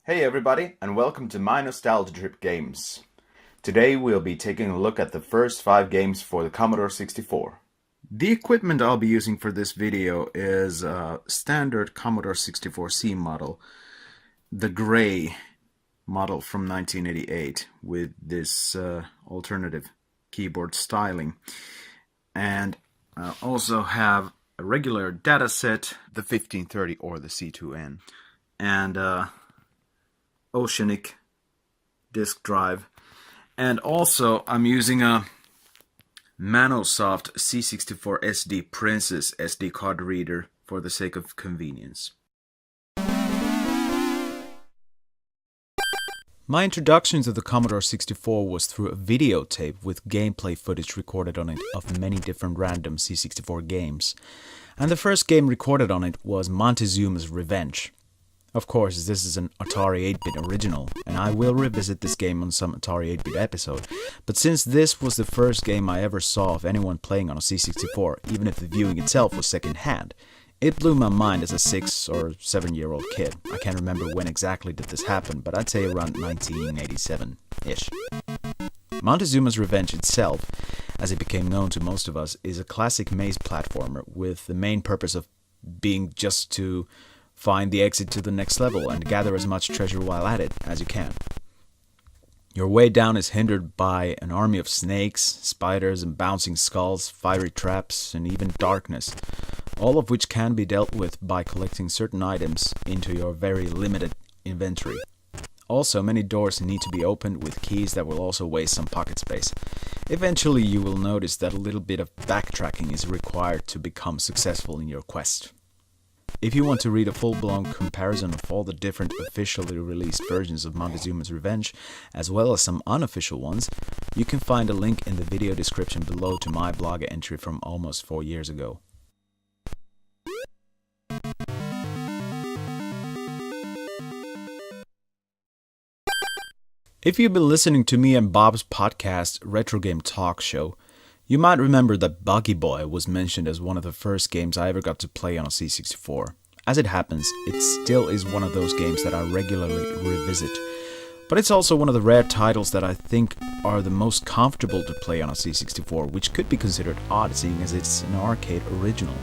Hey everybody, and welcome to my Nostalgia Trip Games. Today we'll be taking a look at the first 5 games for the Commodore 64. The equipment I'll be using for this video is a standard Commodore 64C model, the gray model from 1988 with this alternative keyboard styling. And I also have a regular data set, the 1530 or the C2N, and Oceanic disk drive, and also I'm using a Manosoft C64 SD Princess SD-card reader for the sake of convenience. My introduction to the Commodore 64 was through a videotape with gameplay footage recorded on it of many different random C64 games, and the first game recorded on it was Montezuma's Revenge. Of course, this is an Atari 8-bit original, and I will revisit this game on some Atari 8-bit episode, but since this was the first game I ever saw of anyone playing on a C64, even if the viewing itself was second-hand, it blew my mind as a 6 or 7-year-old kid. I can't remember when exactly did this happen, but I'd say around 1987-ish. Montezuma's Revenge itself, as it became known to most of us, is a classic maze platformer with the main purpose of being just to find the exit to the next level and gather as much treasure while at it as you can. Your way down is hindered by an army of snakes, spiders and bouncing skulls, fiery traps and even darkness, all of which can be dealt with by collecting certain items into your very limited inventory. Also, many doors need to be opened with keys that will also waste some pocket space. Eventually you will notice that a little bit of backtracking is required to become successful in your quest. If you want to read a full-blown comparison of all the different officially released versions of Montezuma's Revenge, as well as some unofficial ones, you can find a link in the video description below to my blog entry from almost 4 years ago. If you've been listening to me and Bob's podcast, Retro Game Talk Show, you might remember that Buggy Boy was mentioned as one of the first games I ever got to play on a C64. As it happens, it still is one of those games that I regularly revisit. But it's also one of the rare titles that I think are the most comfortable to play on a C64, which could be considered odd seeing as it's an arcade original.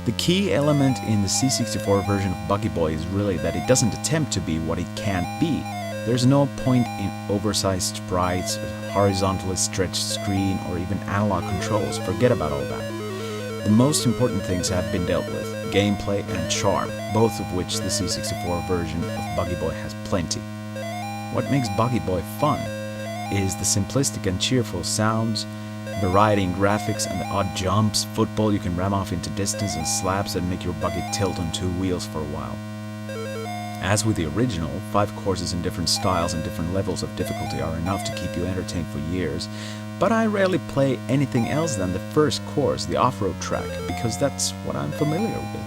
The key element in the C64 version of Buggy Boy is really that it doesn't attempt to be what it can't be. There's no point in oversized sprites, horizontally stretched screen, or even analog controls. Forget about all that. The most important things have been dealt with, gameplay and charm, both of which the C64 version of Buggy Boy has plenty. What makes Buggy Boy fun is the simplistic and cheerful sounds, variety in graphics, and the odd jumps, football you can ram off into distance, and slabs that make your buggy tilt on 2 wheels for a while. As with the original, 5 courses in different styles and different levels of difficulty are enough to keep you entertained for years, but I rarely play anything else than the first course, the off-road track, because that's what I'm familiar with.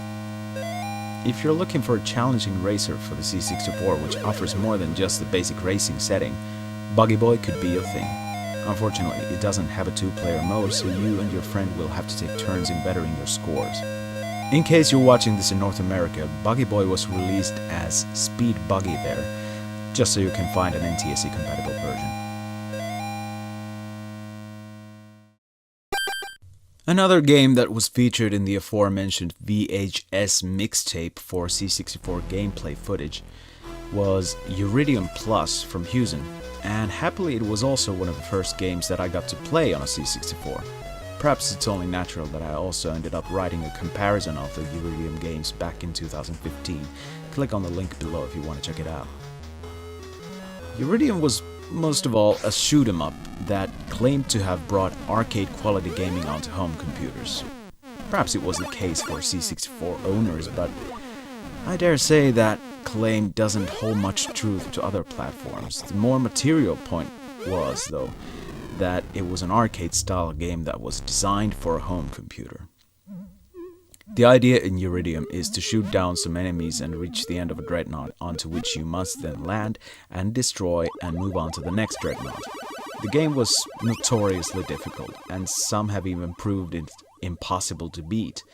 If you're looking for a challenging racer for the C64 which offers more than just the basic racing setting, Buggy Boy could be your thing. Unfortunately, it doesn't have a 2-player mode, so you and your friend will have to take turns in bettering your scores. In case you're watching this in North America, Buggy Boy was released as Speed Buggy there, just so you can find an NTSC compatible version. Another game that was featured in the aforementioned VHS mixtape for C64 gameplay footage was Uridium Plus from Hewson, and happily it was also one of the first games that I got to play on a C64. Perhaps it's only natural that I also ended up writing a comparison of the Uridium games back in 2015. Click on the link below if you want to check it out. Uridium was most of all a shoot 'em up that claimed to have brought arcade quality gaming onto home computers. Perhaps it was the case for C64 owners, but I dare say that claim doesn't hold much truth to other platforms. The more material point was, though, that it was an arcade-style game that was designed for a home computer. The idea in Uridium is to shoot down some enemies and reach the end of a dreadnought, onto which you must then land and destroy and move on to the next dreadnought. The game was notoriously difficult, and some have even proved it impossible to beat.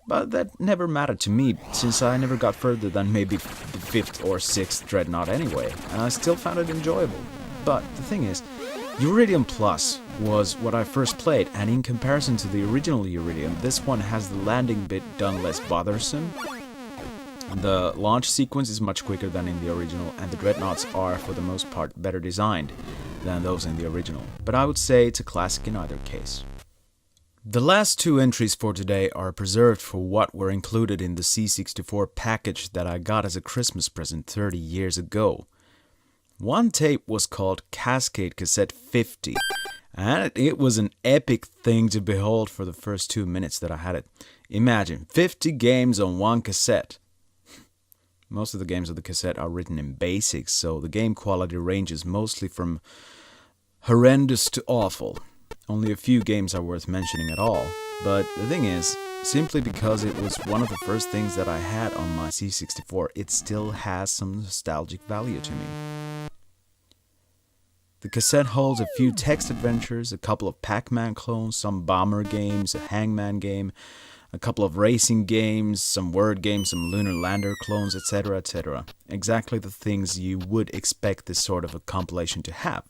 But that never mattered to me, since I never got further than maybe the 5th or 6th Dreadnought anyway, and I still found it enjoyable. But the thing is, Uridium Plus was what I first played, and in comparison to the original Uridium, this one has the landing bit done less bothersome. The launch sequence is much quicker than in the original, and the Dreadnoughts are, for the most part, better designed than those in the original. But I would say it's a classic in either case. The last two entries for today are preserved for what were included in the C64 package that I got as a Christmas present 30 years ago. One tape was called Cascade Cassette 50, and it was an epic thing to behold for the first 2 minutes that I had it. Imagine, 50 games on one cassette. Most of the games of the cassette are written in BASIC, so the game quality ranges mostly from horrendous to awful. Only a few games are worth mentioning at all, but the thing is, simply because it was one of the first things that I had on my C64, it still has some nostalgic value to me. The cassette holds a few text adventures, a couple of Pac-Man clones, some bomber games, a Hangman game, a couple of racing games, some word games, some lunar lander clones, etc., etc. Exactly the things you would expect this sort of a compilation to have.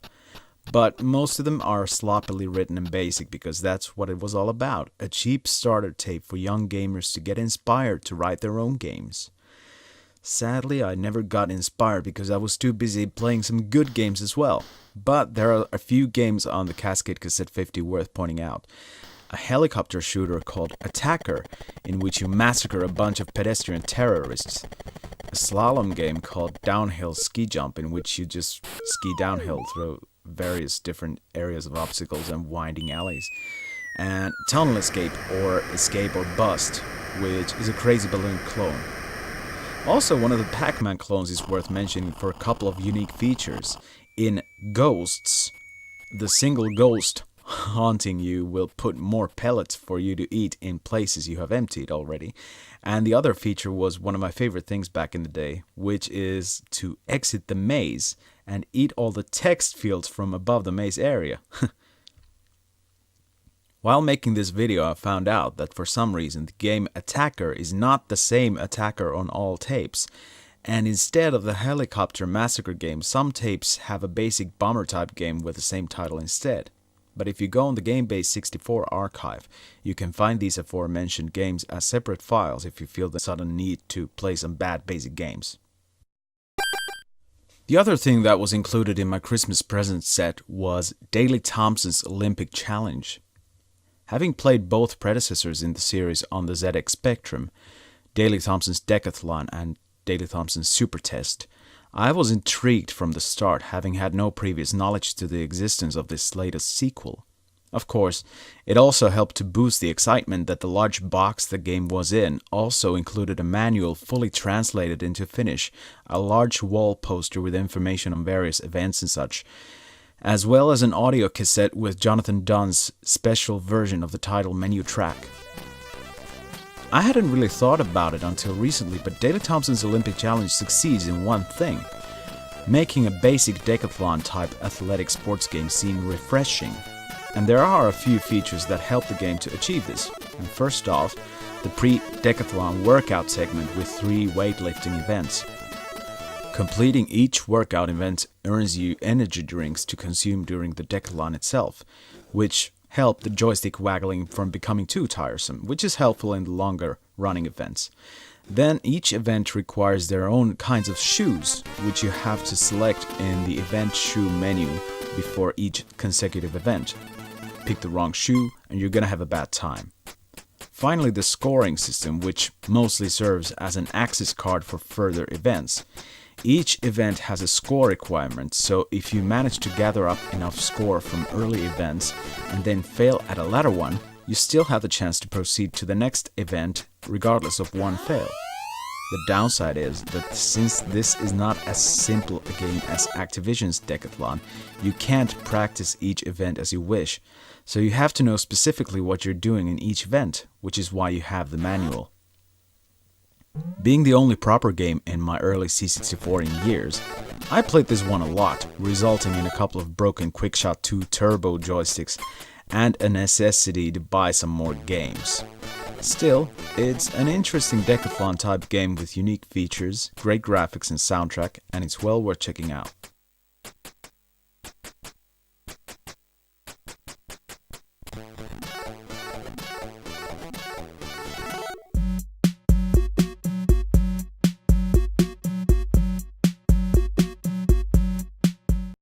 But most of them are sloppily written in BASIC because that's what it was all about, a cheap starter tape for young gamers to get inspired to write their own games. Sadly, I never got inspired because I was too busy playing some good games as well. But there are a few games on the Cascade Cassette 50 worth pointing out. A helicopter shooter called Attacker, in which you massacre a bunch of pedestrian terrorists. A slalom game called Downhill Ski Jump, in which you just ski downhill through various different areas of obstacles and winding alleys. And Tunnel Escape, or Escape or Bust, which is a crazy balloon clone. Also, one of the Pac-Man clones is worth mentioning for a couple of unique features. In Ghosts, the single ghost haunting you will put more pellets for you to eat in places you have emptied already. And the other feature was one of my favorite things back in the day, which is to exit the maze and eat all the text fields from above the maze area. While making this video, I found out that for some reason the game Attacker is not the same Attacker on all tapes. And instead of the helicopter massacre game, some tapes have a basic bomber type game with the same title instead. But if you go on the GameBase 64 archive, you can find these aforementioned games as separate files if you feel the sudden need to play some bad basic games. The other thing that was included in my Christmas present set was Daley Thompson's Olympic Challenge. Having played both predecessors in the series on the ZX Spectrum, Daley Thompson's Decathlon and Daley Thompson's Super Test, I was intrigued from the start, having had no previous knowledge to the existence of this latest sequel. Of course, it also helped to boost the excitement that the large box the game was in also included a manual fully translated into Finnish, a large wall poster with information on various events and such, as well as an audio cassette with Jonathan Dunn's special version of the title menu track. I hadn't really thought about it until recently, but Daley Thompson's Olympic Challenge succeeds in one thing: making a basic decathlon-type athletic sports game seem refreshing. And there are a few features that help the game to achieve this. And first off, the pre-decathlon workout segment with 3 weightlifting events. Completing each workout event earns you energy drinks to consume during the decathlon itself, which help the joystick waggling from becoming too tiresome, which is helpful in the longer running events. Then each event requires their own kinds of shoes, which you have to select in the event shoe menu before each consecutive event. Pick the wrong shoe and you're gonna have a bad time. Finally, the scoring system, which mostly serves as an access card for further events. Each event has a score requirement, so if you manage to gather up enough score from early events and then fail at a later one, you still have the chance to proceed to the next event regardless of one fail. The downside is that since this is not as simple a game as Activision's Decathlon, you can't practice each event as you wish, so you have to know specifically what you're doing in each event, which is why you have the manual. Being the only proper game in my early C64 in years, I played this one a lot, resulting in a couple of broken QuickShot 2 turbo joysticks and a necessity to buy some more games. Still, it's an interesting decathlon type game with unique features, great graphics and soundtrack, and it's well worth checking out.